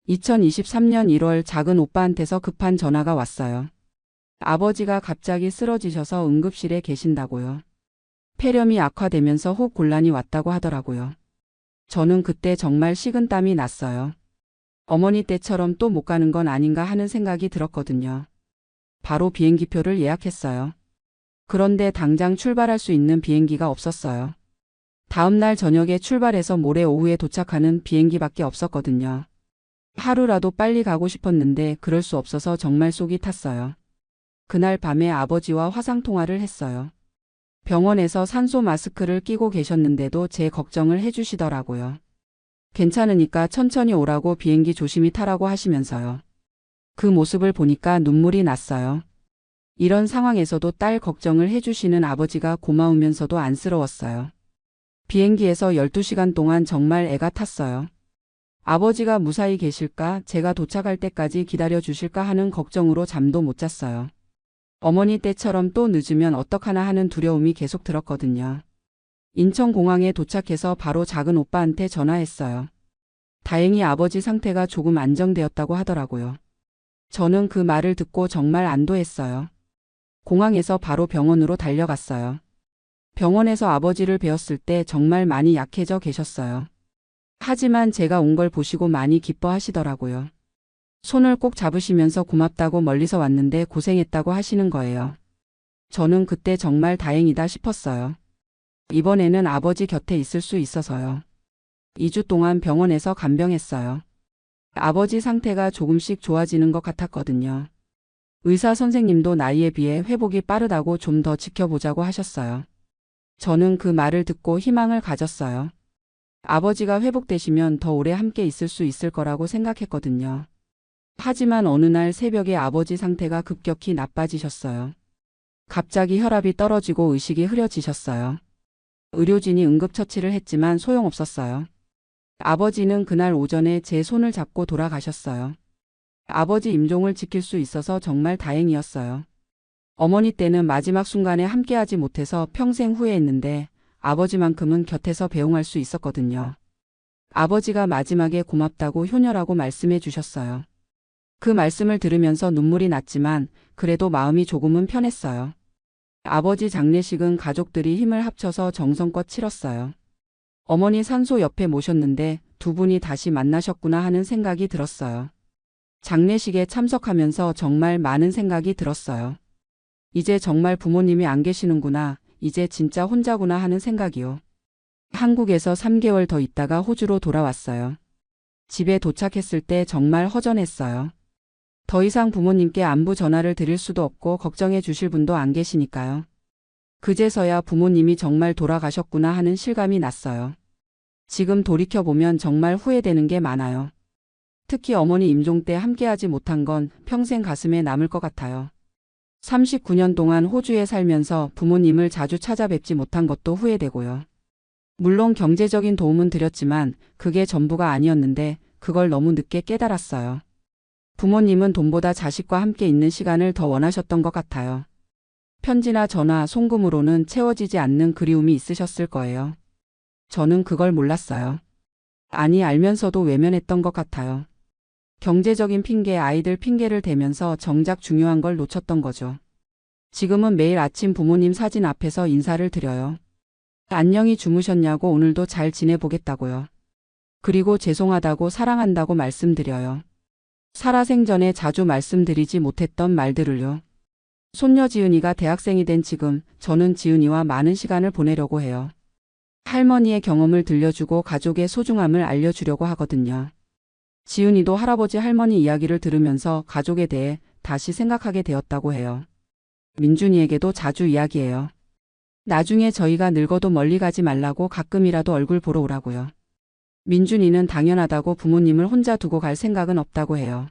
2023년 1월 작은 오빠한테서 급한 전화가 왔어요. 아버지가 갑자기 쓰러지셔서 응급실에 계신다고요. 폐렴이 악화되면서 호흡곤란이 왔다고 하더라고요. 저는 그때 정말 식은땀이 났어요. 어머니 때처럼 또 못 가는 건 아닌가 하는 생각이 들었거든요. 바로 비행기표를 예약했어요. 그런데 당장 출발할 수 있는 비행기가 없었어요. 다음 날 저녁에 출발해서 모레 오후에 도착하는 비행기밖에 없었거든요. 하루라도 빨리 가고 싶었는데 그럴 수 없어서 정말 속이 탔어요. 그날 밤에 아버지와 화상통화를 했어요. 병원에서 산소 마스크를 끼고 계셨는데도 제 걱정을 해주시더라고요. 괜찮으니까 천천히 오라고 비행기 조심히 타라고 하시면서요. 그 모습을 보니까 눈물이 났어요. 이런 상황에서도 딸 걱정을 해주시는 아버지가 고마우면서도 안쓰러웠어요. 비행기에서 12시간 동안 정말 애가 탔어요. 아버지가 무사히 계실까, 제가 도착할 때까지 기다려 주실까 하는 걱정으로 잠도 못 잤어요. 어머니 때처럼 또 늦으면 어떡하나 하는 두려움이 계속 들었거든요. 인천공항에 도착해서 바로 작은 오빠한테 전화했어요. 다행히 아버지 상태가 조금 안정되었다고 하더라고요. 저는 그 말을 듣고 정말 안도했어요. 공항에서 바로 병원으로 달려갔어요. 병원에서 아버지를 뵈었을 때 정말 많이 약해져 계셨어요. 하지만 제가 온 걸 보시고 많이 기뻐하시더라고요. 손을 꼭 잡으시면서 고맙다고 멀리서 왔는데 고생했다고 하시는 거예요. 저는 그때 정말 다행이다 싶었어요. 이번에는 아버지 곁에 있을 수 있어서요. 2주 동안 병원에서 간병했어요. 아버지 상태가 조금씩 좋아지는 것 같았거든요. 의사 선생님도 나이에 비해 회복이 빠르다고 좀 더 지켜보자고 하셨어요. 저는 그 말을 듣고 희망을 가졌어요. 아버지가 회복되시면 더 오래 함께 있을 수 있을 거라고 생각했거든요. 하지만 어느 날 새벽에 아버지 상태가 급격히 나빠지셨어요. 갑자기 혈압이 떨어지고 의식이 흐려지셨어요. 의료진이 응급처치를 했지만 소용없었어요. 아버지는 그날 오전에 제 손을 잡고 돌아가셨어요. 아버지 임종을 지킬 수 있어서 정말 다행이었어요. 어머니 때는 마지막 순간에 함께하지 못해서 평생 후회했는데 아버지만큼은 곁에서 배웅할 수 있었거든요. 아버지가 마지막에 고맙다고 효녀라고 말씀해 주셨어요. 그 말씀을 들으면서 눈물이 났지만 그래도 마음이 조금은 편했어요. 아버지 장례식은 가족들이 힘을 합쳐서 정성껏 치렀어요. 어머니 산소 옆에 모셨는데 두 분이 다시 만나셨구나 하는 생각이 들었어요. 장례식에 참석하면서 정말 많은 생각이 들었어요. 이제 정말 부모님이 안 계시는구나, 이제 진짜 혼자구나 하는 생각이요. 한국에서 3개월 더 있다가 호주로 돌아왔어요. 집에 도착했을 때 정말 허전했어요. 더 이상 부모님께 안부 전화를 드릴 수도 없고 걱정해 주실 분도 안 계시니까요. 그제서야 부모님이 정말 돌아가셨구나 하는 실감이 났어요. 지금 돌이켜보면 정말 후회되는 게 많아요. 특히 어머니 임종 때 함께하지 못한 건 평생 가슴에 남을 것 같아요. 39년 동안 호주에 살면서 부모님을 자주 찾아뵙지 못한 것도 후회되고요. 물론 경제적인 도움은 드렸지만 그게 전부가 아니었는데 그걸 너무 늦게 깨달았어요. 부모님은 돈보다 자식과 함께 있는 시간을 더 원하셨던 것 같아요. 편지나 전화, 송금으로는 채워지지 않는 그리움이 있으셨을 거예요. 저는 그걸 몰랐어요. 아니, 알면서도 외면했던 것 같아요. 경제적인 핑계, 아이들 핑계를 대면서 정작 중요한 걸 놓쳤던 거죠. 지금은 매일 아침 부모님 사진 앞에서 인사를 드려요. 안녕히 주무셨냐고, 오늘도 잘 지내보겠다고요. 그리고 죄송하다고, 사랑한다고 말씀드려요. 살아생전에 자주 말씀드리지 못했던 말들을요. 손녀 지은이가 대학생이 된 지금 저는 지은이와 많은 시간을 보내려고 해요. 할머니의 경험을 들려주고 가족의 소중함을 알려주려고 하거든요. 지은이도 할아버지 할머니 이야기를 들으면서 가족에 대해 다시 생각하게 되었다고 해요. 민준이에게도 자주 이야기해요. 나중에 저희가 늙어도 멀리 가지 말라고 가끔이라도 얼굴 보러 오라고요. 민준이는 당연하다고 부모님을 혼자 두고 갈 생각은 없다고 해요.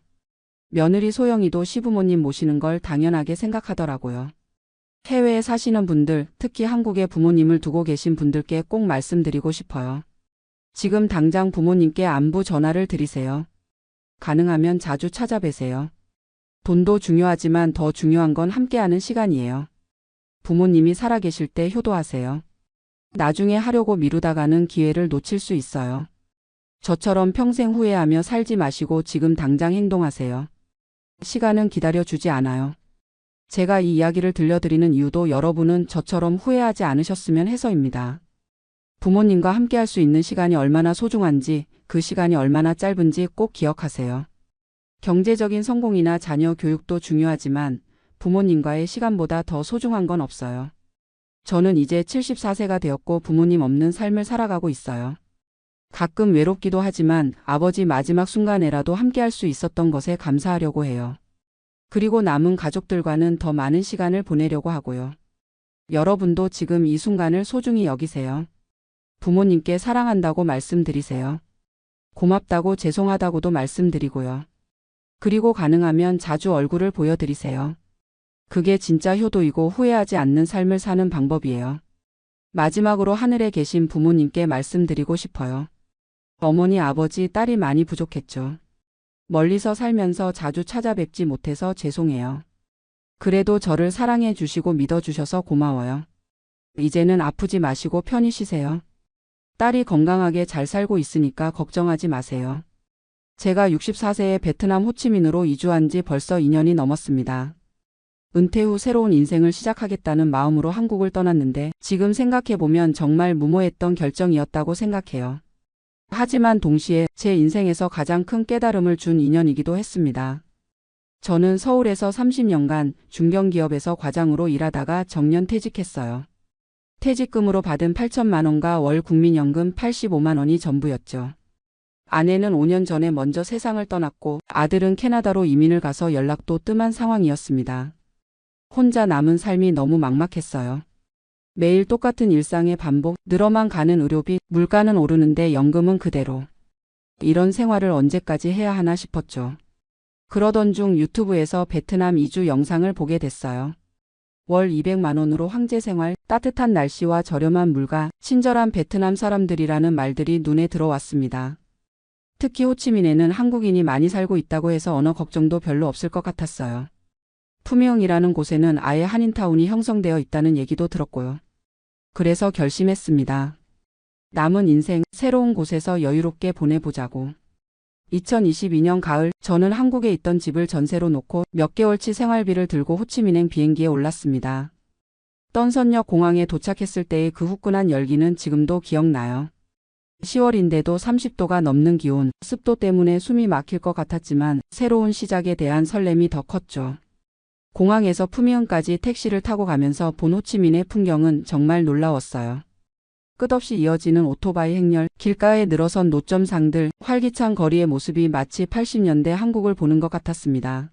며느리 소영이도 시부모님 모시는 걸 당연하게 생각하더라고요. 해외에 사시는 분들, 특히 한국에 부모님을 두고 계신 분들께 꼭 말씀드리고 싶어요. 지금 당장 부모님께 안부 전화를 드리세요. 가능하면 자주 찾아뵈세요. 돈도 중요하지만 더 중요한 건 함께하는 시간이에요. 부모님이 살아계실 때 효도하세요. 나중에 하려고 미루다가는 기회를 놓칠 수 있어요. 저처럼 평생 후회하며 살지 마시고 지금 당장 행동하세요. 시간은 기다려주지 않아요. 제가 이 이야기를 들려드리는 이유도 여러분은 저처럼 후회하지 않으셨으면 해서입니다. 부모님과 함께할 수 있는 시간이 얼마나 소중한지, 그 시간이 얼마나 짧은지 꼭 기억하세요. 경제적인 성공이나 자녀 교육도 중요하지만 부모님과의 시간보다 더 소중한 건 없어요. 저는 이제 74세가 되었고 부모님 없는 삶을 살아가고 있어요. 가끔 외롭기도 하지만 아버지 마지막 순간에라도 함께할 수 있었던 것에 감사하려고 해요. 그리고 남은 가족들과는 더 많은 시간을 보내려고 하고요. 여러분도 지금 이 순간을 소중히 여기세요. 부모님께 사랑한다고 말씀드리세요. 고맙다고 죄송하다고도 말씀드리고요. 그리고 가능하면 자주 얼굴을 보여드리세요. 그게 진짜 효도이고 후회하지 않는 삶을 사는 방법이에요. 마지막으로 하늘에 계신 부모님께 말씀드리고 싶어요. 어머니, 아버지, 딸이 많이 부족했죠. 멀리서 살면서 자주 찾아뵙지 못해서 죄송해요. 그래도 저를 사랑해 주시고 믿어 주셔서 고마워요. 이제는 아프지 마시고 편히 쉬세요. 딸이 건강하게 잘 살고 있으니까 걱정하지 마세요. 제가 64세에 베트남 호치민으로 이주한 지 벌써 2년이 넘었습니다. 은퇴 후 새로운 인생을 시작하겠다는 마음으로 한국을 떠났는데 지금 생각해보면 정말 무모했던 결정이었다고 생각해요. 하지만 동시에 제 인생에서 가장 큰 깨달음을 준 2년이기도 했습니다. 저는 서울에서 30년간 중견기업에서 과장으로 일하다가 정년 퇴직했어요. 퇴직금으로 받은 8천만 원과 월 국민연금 85만 원이 전부였죠. 아내는 5년 전에 먼저 세상을 떠났고 아들은 캐나다로 이민을 가서 연락도 뜸한 상황이었습니다. 혼자 남은 삶이 너무 막막했어요. 매일 똑같은 일상의 반복, 늘어만 가는 의료비, 물가는 오르는데 연금은 그대로. 이런 생활을 언제까지 해야 하나 싶었죠. 그러던 중 유튜브에서 베트남 이주 영상을 보게 됐어요. 월 200만 원으로 황제 생활, 따뜻한 날씨와 저렴한 물가, 친절한 베트남 사람들이라는 말들이 눈에 들어왔습니다. 특히 호치민에는 한국인이 많이 살고 있다고 해서 언어 걱정도 별로 없을 것 같았어요. 푸미흥이라는 곳에는 아예 한인타운이 형성되어 있다는 얘기도 들었고요. 그래서 결심했습니다. 남은 인생 새로운 곳에서 여유롭게 보내보자고. 2022년 가을 저는 한국에 있던 집을 전세로 놓고 몇 개월치 생활비를 들고 호치민행 비행기에 올랐습니다. 떤선역 공항에 도착했을 때의 그 후끈한 열기는 지금도 기억나요. 10월인데도 30도가 넘는 기온, 습도 때문에 숨이 막힐 것 같았지만 새로운 시작에 대한 설렘이 더 컸죠. 공항에서 푸미흥까지 택시를 타고 가면서 본 호치민의 풍경은 정말 놀라웠어요. 끝없이 이어지는 오토바이 행렬, 길가에 늘어선 노점상들, 활기찬 거리의 모습이 마치 80년대 한국을 보는 것 같았습니다.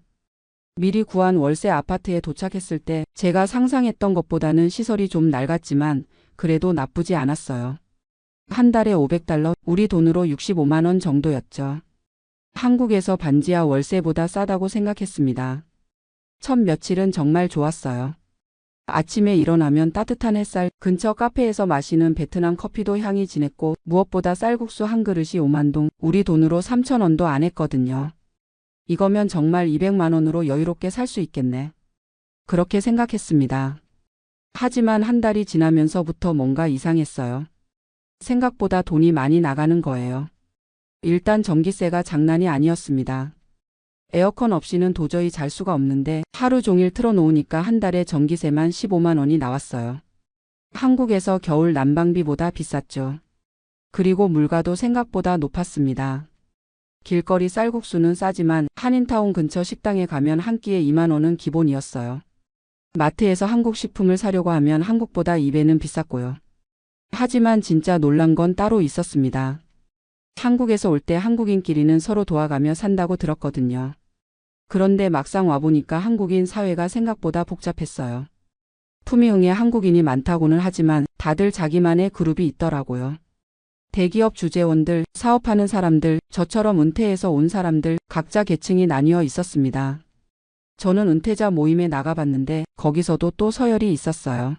미리 구한 월세 아파트에 도착했을 때 제가 상상했던 것보다는 시설이 좀 낡았지만 그래도 나쁘지 않았어요. 한 달에 500달러, 우리 돈으로 65만 원 정도였죠. 한국에서 반지하 월세보다 싸다고 생각했습니다. 첫 며칠은 정말 좋았어요. 아침에 일어나면 따뜻한 햇살, 근처 카페에서 마시는 베트남 커피도 향이 진했고 무엇보다 쌀국수 한 그릇이 5만 동, 우리 돈으로 3천 원도 안 했거든요. 이거면 정말 200만 원으로 여유롭게 살 수 있겠네. 그렇게 생각했습니다. 하지만 한 달이 지나면서부터 뭔가 이상했어요. 생각보다 돈이 많이 나가는 거예요. 일단 전기세가 장난이 아니었습니다. 에어컨 없이는 도저히 잘 수가 없는데 하루 종일 틀어놓으니까 한 달에 전기세만 15만 원이 나왔어요. 한국에서 겨울 난방비보다 비쌌죠. 그리고 물가도 생각보다 높았습니다. 길거리 쌀국수는 싸지만 한인타운 근처 식당에 가면 한 끼에 2만 원은 기본이었어요. 마트에서 한국 식품을 사려고 하면 한국보다 2배는 비쌌고요. 하지만 진짜 놀란 건 따로 있었습니다. 한국에서 올 때 한국인끼리는 서로 도와가며 산다고 들었거든요. 그런데 막상 와보니까 한국인 사회가 생각보다 복잡했어요. 푸미흥에 한국인이 많다고는 하지만 다들 자기만의 그룹이 있더라고요. 대기업 주재원들, 사업하는 사람들, 저처럼 은퇴해서 온 사람들, 각자 계층이 나뉘어 있었습니다. 저는 은퇴자 모임에 나가봤는데 거기서도 또 서열이 있었어요.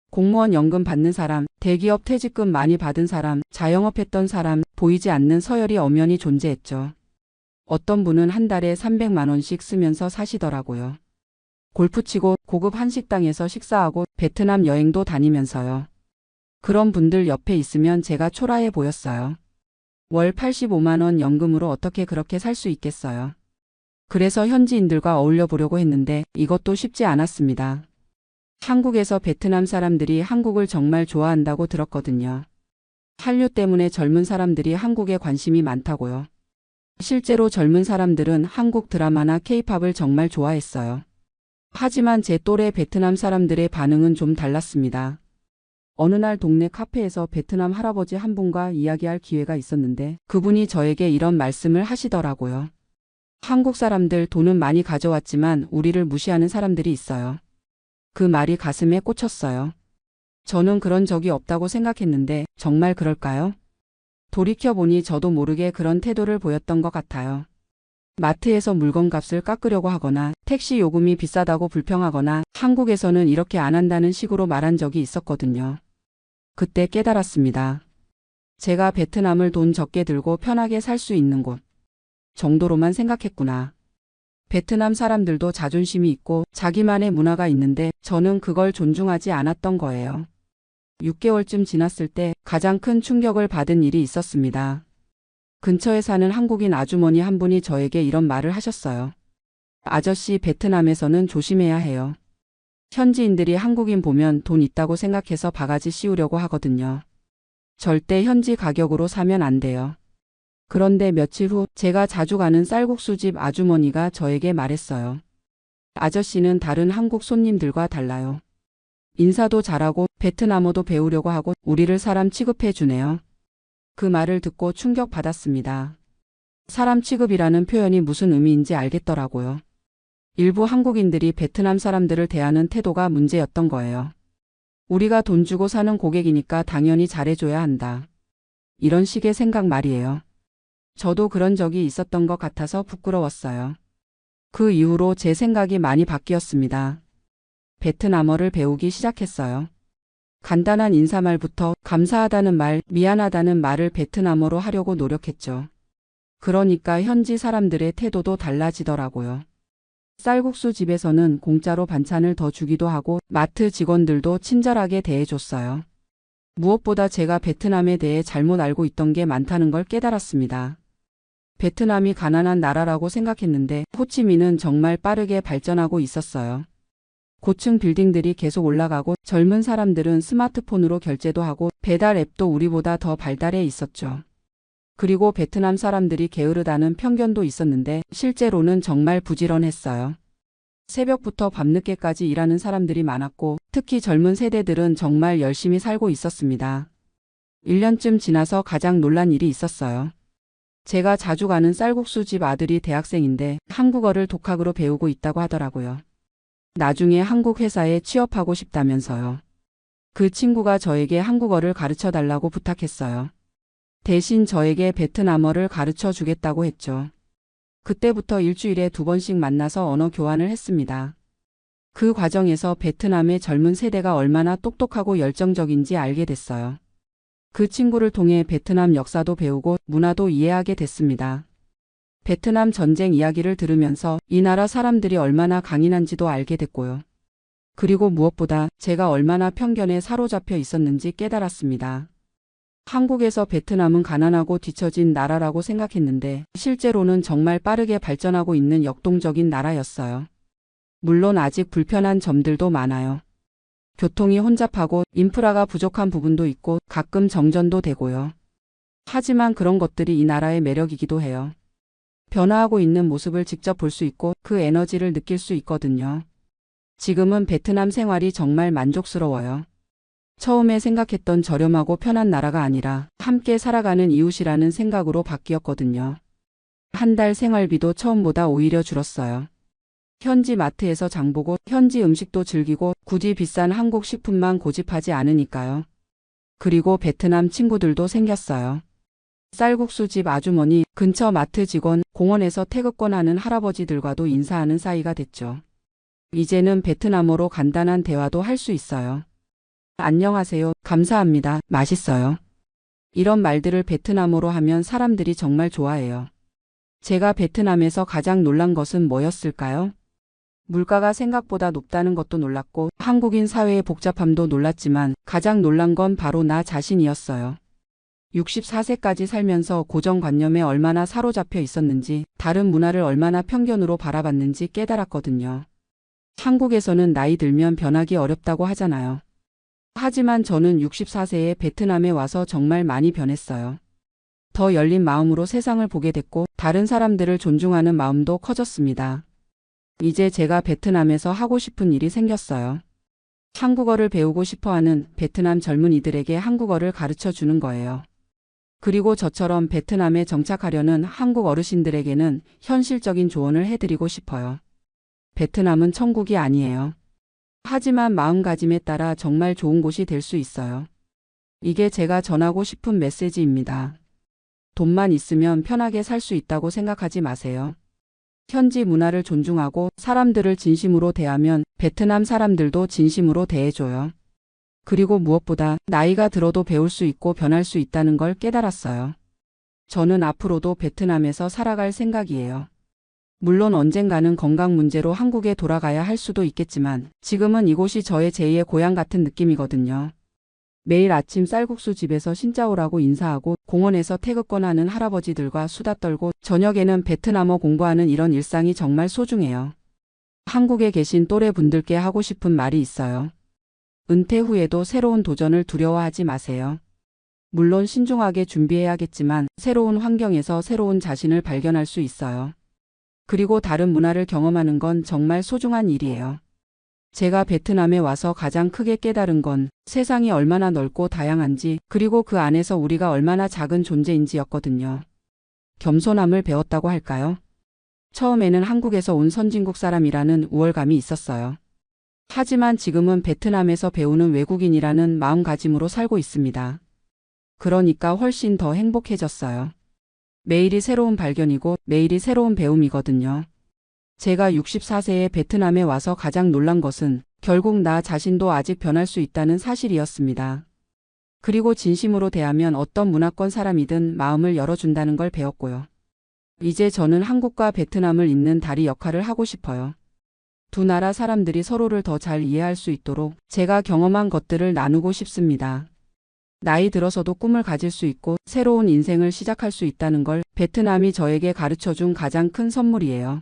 공무원 연금 받는 사람, 대기업 퇴직금 많이 받은 사람, 자영업했던 사람, 보이지 않는 서열이 엄연히 존재했죠. 어떤 분은 한 달에 300만 원씩 쓰면서 사시더라고요. 골프 치고 고급 한식당에서 식사하고 베트남 여행도 다니면서요. 그런 분들 옆에 있으면 제가 초라해 보였어요. 월 85만 원 연금으로 어떻게 그렇게 살 수 있겠어요. 그래서 현지인들과 어울려 보려고 했는데 이것도 쉽지 않았습니다. 한국에서 베트남 사람들이 한국을 정말 좋아한다고 들었거든요. 한류 때문에 젊은 사람들이 한국에 관심이 많다고요. 실제로 젊은 사람들은 한국 드라마나 케이팝을 정말 좋아했어요. 하지만 제 또래 베트남 사람들의 반응은 좀 달랐습니다. 어느 날 동네 카페에서 베트남 할아버지 한 분과 이야기할 기회가 있었는데 그분이 저에게 이런 말씀을 하시더라고요. 한국 사람들 돈은 많이 가져왔지만 우리를 무시하는 사람들이 있어요. 그 말이 가슴에 꽂혔어요. 저는 그런 적이 없다고 생각했는데 정말 그럴까요? 돌이켜보니 저도 모르게 그런 태도를 보였던 것 같아요. 마트에서 물건값을 깎으려고 하거나 택시 요금이 비싸다고 불평하거나 한국에서는 이렇게 안 한다는 식으로 말한 적이 있었거든요. 그때 깨달았습니다. 제가 베트남을 돈 적게 들고 편하게 살 수 있는 곳 정도로만 생각했구나. 베트남 사람들도 자존심이 있고 자기만의 문화가 있는데 저는 그걸 존중하지 않았던 거예요. 6개월쯤 지났을 때 가장 큰 충격을 받은 일이 있었습니다. 근처에 사는 한국인 아주머니 한 분이 저에게 이런 말을 하셨어요. 아저씨, 베트남에서는 조심해야 해요. 현지인들이 한국인 보면 돈 있다고 생각해서 바가지 씌우려고 하거든요. 절대 현지 가격으로 사면 안 돼요. 그런데 며칠 후 제가 자주 가는 쌀국수집 아주머니가 저에게 말했어요. 아저씨는 다른 한국 손님들과 달라요. 인사도 잘하고 베트남어도 배우려고 하고 우리를 사람 취급해 주네요. 그 말을 듣고 충격받았습니다. 사람 취급이라는 표현이 무슨 의미인지 알겠더라고요. 일부 한국인들이 베트남 사람들을 대하는 태도가 문제였던 거예요. 우리가 돈 주고 사는 고객이니까 당연히 잘해줘야 한다. 이런 식의 생각 말이에요. 저도 그런 적이 있었던 것 같아서 부끄러웠어요. 그 이후로 제 생각이 많이 바뀌었습니다. 베트남어를 배우기 시작했어요. 간단한 인사말부터 감사하다는 말, 미안하다는 말을 베트남어로 하려고 노력했죠. 그러니까 현지 사람들의 태도도 달라지더라고요. 쌀국수 집에서는 공짜로 반찬을 더 주기도 하고 마트 직원들도 친절하게 대해줬어요. 무엇보다 제가 베트남에 대해 잘못 알고 있던 게 많다는 걸 깨달았습니다. 베트남이 가난한 나라라고 생각했는데 호치민은 정말 빠르게 발전하고 있었어요. 고층 빌딩들이 계속 올라가고 젊은 사람들은 스마트폰으로 결제도 하고 배달 앱도 우리보다 더 발달해 있었죠. 그리고 베트남 사람들이 게으르다는 편견도 있었는데 실제로는 정말 부지런했어요. 새벽부터 밤늦게까지 일하는 사람들이 많았고 특히 젊은 세대들은 정말 열심히 살고 있었습니다. 1년쯤 지나서 가장 놀란 일이 있었어요. 제가 자주 가는 쌀국수 집 아들이 대학생인데 한국어를 독학으로 배우고 있다고 하더라고요. 나중에 한국 회사에 취업하고 싶다면서요. 그 친구가 저에게 한국어를 가르쳐 달라고 부탁했어요. 대신 저에게 베트남어를 가르쳐 주겠다고 했죠. 그때부터 일주일에 2번씩 만나서 언어 교환을 했습니다. 그 과정에서 베트남의 젊은 세대가 얼마나 똑똑하고 열정적인지 알게 됐어요. 그 친구를 통해 베트남 역사도 배우고 문화도 이해하게 됐습니다. 베트남 전쟁 이야기를 들으면서 이 나라 사람들이 얼마나 강인한지도 알게 됐고요. 그리고 무엇보다 제가 얼마나 편견에 사로잡혀 있었는지 깨달았습니다. 한국에서 베트남은 가난하고 뒤처진 나라라고 생각했는데 실제로는 정말 빠르게 발전하고 있는 역동적인 나라였어요. 물론 아직 불편한 점들도 많아요. 교통이 혼잡하고 인프라가 부족한 부분도 있고 가끔 정전도 되고요. 하지만 그런 것들이 이 나라의 매력이기도 해요. 변화하고 있는 모습을 직접 볼 수 있고 그 에너지를 느낄 수 있거든요. 지금은 베트남 생활이 정말 만족스러워요. 처음에 생각했던 저렴하고 편한 나라가 아니라 함께 살아가는 이웃이라는 생각으로 바뀌었거든요. 한 달 생활비도 처음보다 오히려 줄었어요. 현지 마트에서 장보고 현지 음식도 즐기고 굳이 비싼 한국 식품만 고집하지 않으니까요. 그리고 베트남 친구들도 생겼어요. 쌀국수집 아주머니, 근처 마트 직원, 공원에서 태극권하는 할아버지들과도 인사하는 사이가 됐죠. 이제는 베트남어로 간단한 대화도 할 수 있어요. 안녕하세요. 감사합니다. 맛있어요. 이런 말들을 베트남어로 하면 사람들이 정말 좋아해요. 제가 베트남에서 가장 놀란 것은 뭐였을까요? 물가가 생각보다 높다는 것도 놀랐고 한국인 사회의 복잡함도 놀랐지만 가장 놀란 건 바로 나 자신이었어요. 64세까지 살면서 고정관념에 얼마나 사로잡혀 있었는지, 다른 문화를 얼마나 편견으로 바라봤는지 깨달았거든요. 한국에서는 나이 들면 변하기 어렵다고 하잖아요. 하지만 저는 64세에 베트남에 와서 정말 많이 변했어요. 더 열린 마음으로 세상을 보게 됐고 다른 사람들을 존중하는 마음도 커졌습니다. 이제 제가 베트남에서 하고 싶은 일이 생겼어요. 한국어를 배우고 싶어하는 베트남 젊은이들에게 한국어를 가르쳐 주는 거예요. 그리고 저처럼 베트남에 정착하려는 한국 어르신들에게는 현실적인 조언을 해드리고 싶어요. 베트남은 천국이 아니에요. 하지만 마음가짐에 따라 정말 좋은 곳이 될 수 있어요. 이게 제가 전하고 싶은 메시지입니다. 돈만 있으면 편하게 살 수 있다고 생각하지 마세요. 현지 문화를 존중하고 사람들을 진심으로 대하면 베트남 사람들도 진심으로 대해줘요. 그리고 무엇보다 나이가 들어도 배울 수 있고 변할 수 있다는 걸 깨달았어요. 저는 앞으로도 베트남에서 살아갈 생각이에요. 물론 언젠가는 건강 문제로 한국에 돌아가야 할 수도 있겠지만 지금은 이곳이 저의 제2의 고향 같은 느낌이거든요. 매일 아침 쌀국수 집에서 신짜오라고 인사하고 공원에서 태극권하는 할아버지들과 수다 떨고 저녁에는 베트남어 공부하는 이런 일상이 정말 소중해요. 한국에 계신 또래 분들께 하고 싶은 말이 있어요. 은퇴 후에도 새로운 도전을 두려워하지 마세요. 물론 신중하게 준비해야겠지만 새로운 환경에서 새로운 자신을 발견할 수 있어요. 그리고 다른 문화를 경험하는 건 정말 소중한 일이에요. 제가 베트남에 와서 가장 크게 깨달은 건 세상이 얼마나 넓고 다양한지 그리고 그 안에서 우리가 얼마나 작은 존재인지였거든요. 겸손함을 배웠다고 할까요? 처음에는 한국에서 온 선진국 사람이라는 우월감이 있었어요. 하지만 지금은 베트남에서 배우는 외국인이라는 마음가짐으로 살고 있습니다. 그러니까 훨씬 더 행복해졌어요. 매일이 새로운 발견이고 매일이 새로운 배움이거든요. 제가 64세에 베트남에 와서 가장 놀란 것은 결국 나 자신도 아직 변할 수 있다는 사실이었습니다. 그리고 진심으로 대하면 어떤 문화권 사람이든 마음을 열어준다는 걸 배웠고요. 이제 저는 한국과 베트남을 잇는 다리 역할을 하고 싶어요. 두 나라 사람들이 서로를 더 잘 이해할 수 있도록 제가 경험한 것들을 나누고 싶습니다. 나이 들어서도 꿈을 가질 수 있고 새로운 인생을 시작할 수 있다는 걸 베트남이 저에게 가르쳐준 가장 큰 선물이에요.